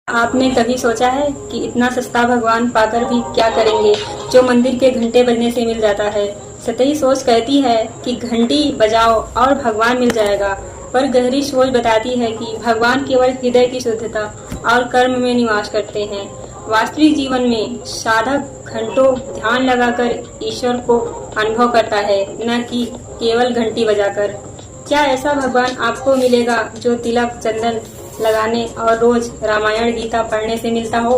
आपने कभी सोचा है कि इतना सस्ता भगवान पाकर भी क्या करेंगे जो मंदिर के घंटे बजने से मिल जाता है। सतही सोच कहती है कि घंटी बजाओ और भगवान मिल जाएगा, पर गहरी सोच बताती है कि भगवान केवल हृदय की शुद्धता और कर्म में निवास करते हैं। वास्तविक जीवन में साधक घंटों ध्यान लगाकर ईश्वर को अनुभव करता है, न कि केवल घंटी बजाकर। क्या ऐसा भगवान आपको मिलेगा जो तिलक चंदन लगाने और रोज रामायण गीता पढ़ने से मिलता हो?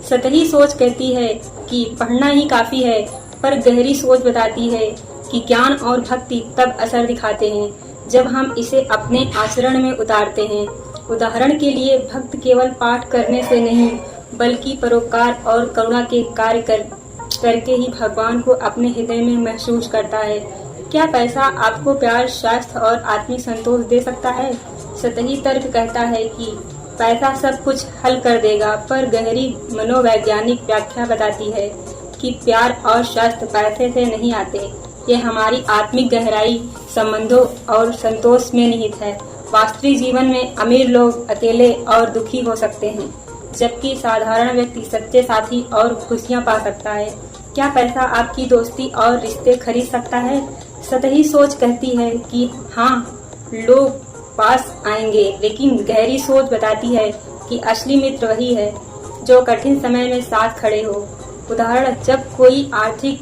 सतही सोच कहती है कि पढ़ना ही काफी है, पर गहरी सोच बताती है कि ज्ञान और भक्ति तब असर दिखाते हैं जब हम इसे अपने आचरण में उतारते हैं। उदाहरण के लिए, भक्त केवल पाठ करने से नहीं बल्कि परोपकार और करुणा के कार्य करके ही भगवान को अपने हृदय में महसूस करता है। क्या पैसा आपको प्यार, स्वास्थ्य और आत्मिक संतोष दे सकता है? सतही तर्क कहता है कि पैसा सब कुछ हल कर देगा, पर गहरी मनोवैज्ञानिक व्याख्या बताती है कि प्यार और स्वास्थ्य पैसे से नहीं आते। ये हमारी आत्मिक गहराई, संबंधों और संतोष में निहित है। वास्तविक जीवन में अमीर लोग अकेले और दुखी हो सकते हैं, जबकि साधारण व्यक्ति सच्चे साथी और खुशियां पा सकता है। क्या पैसा आपकी दोस्ती और रिश्ते खरीद सकता है? सतही सोच कहती है कि हाँ, लोग पास आएंगे, लेकिन गहरी सोच बताती है कि असली मित्र वही है जो कठिन समय में साथ खड़े हो। उदाहरण, जब कोई आर्थिक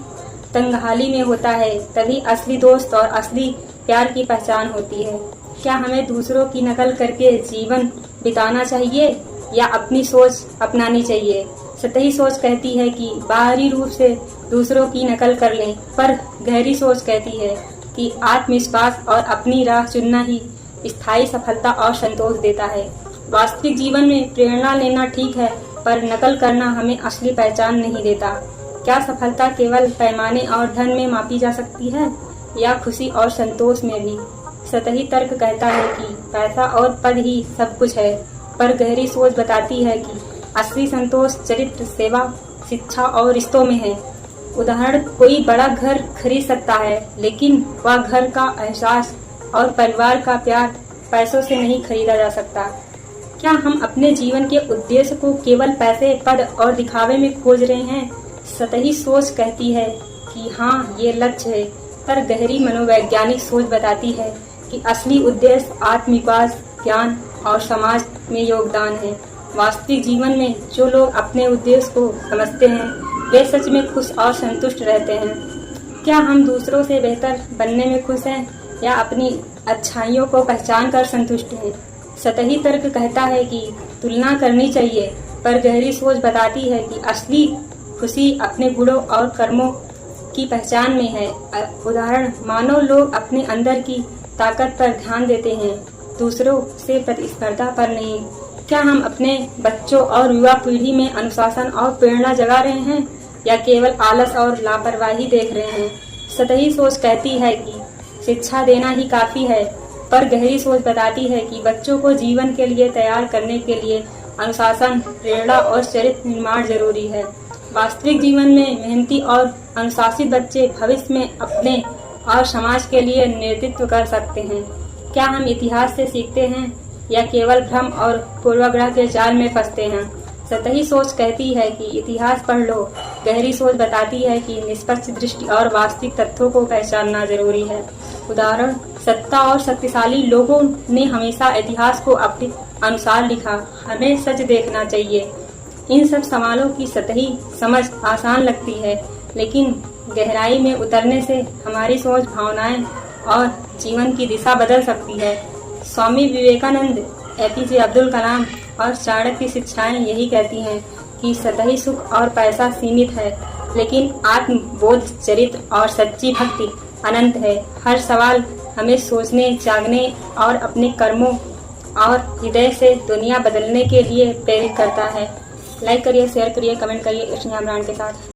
तंगहाली में होता है, तभी असली दोस्त और असली प्यार की पहचान होती है। क्या हमें दूसरों की नकल करके जीवन बिताना चाहिए या अपनी सोच अपनानी चाहिए? सतही सोच कहती है कि बाहरी रूप से दूसरों की नकल कर लें, पर गहरी सोच कहती है कि आत्मविश्वास और अपनी राह चुनना ही स्थायी सफलता और संतोष देता है। वास्तविक जीवन में प्रेरणा लेना ठीक है, पर नकल करना हमें असली पहचान नहीं देता। क्या सफलता केवल पैमाने और धन में मापी जा सकती है, या खुशी और संतोष में भी? सतही तर्क कहता है कि पैसा और पद ही सब कुछ है, पर गहरी सोच बताती है कि असली संतोष चरित्र, सेवा, शिक्षा और रिश्तों में है। उदाहरण, कोई बड़ा घर खरीद सकता है, लेकिन वह घर का एहसास और परिवार का प्यार पैसों से नहीं खरीदा जा सकता। क्या हम अपने जीवन के उद्देश्य को केवल पैसे, पद और दिखावे में खोज रहे हैं? सतही सोच कहती है कि हाँ, ये लक्ष्य है, पर गहरी मनोवैज्ञानिक सोच बताती है कि असली उद्देश्य आत्मविकास, ज्ञान और समाज में योगदान है। वास्तविक जीवन में जो लोग अपने उद्देश्य को समझते हैं, वे सच में खुश और संतुष्ट रहते हैं। क्या हम दूसरों से बेहतर बनने में खुश हैं, या अपनी अच्छाइयों को पहचान कर संतुष्ट हैं? सतही तर्क कहता है कि तुलना करनी चाहिए, पर गहरी सोच बताती है कि असली खुशी अपने गुणों और कर्मों की पहचान में है। उदाहरण, मानो लोग अपने अंदर की ताकत पर ध्यान देते हैं, दूसरों से प्रतिस्पर्धा पर नहीं। क्या हम अपने बच्चों और युवा पीढ़ी में अनुशासन और प्रेरणा जगा रहे हैं, या केवल आलस और लापरवाही देख रहे हैं? सतही सोच कहती है कि शिक्षा देना ही काफी है, पर गहरी सोच बताती है कि बच्चों को जीवन के लिए तैयार करने के लिए अनुशासन, प्रेरणा और चरित्र निर्माण जरूरी है। वास्तविक जीवन में मेहनती और अनुशासित बच्चे भविष्य में अपने और समाज के लिए नेतृत्व कर सकते हैं। क्या हम इतिहास से सीखते हैं, या केवल भ्रम और पूर्वाग्रह के जाल में फंसते हैं? सतही सोच कहती है कि इतिहास पढ़ लो। गहरी सोच बताती है कि निष्पक्ष दृष्टि और वास्तविक तथ्यों को पहचानना जरूरी है। उदाहरण, सत्ता और शक्तिशाली लोगों ने हमेशा इतिहास को अपने अनुसार लिखा। हमें सच देखना चाहिए। इन सब सवालों की सतही समझ आसान लगती है, लेकिन गहराई में उतरने से हमारी सोच, भावनाएं और जीवन की दिशा बदल सकती है। स्वामी विवेकानंद, एपीजे अब्दुल कलाम और चाणक्य की शिक्षाएं यही कहती हैं कि सतही सुख और पैसा सीमित है, लेकिन आत्मबोध, चरित्र और सच्ची भक्ति अनंत है। हर सवाल हमें सोचने, जागने और अपने कर्मों और हृदय से दुनिया बदलने के लिए प्रेरित करता है। लाइक करिए, शेयर करिए, कमेंट करिए। इस ब्रांड के साथ।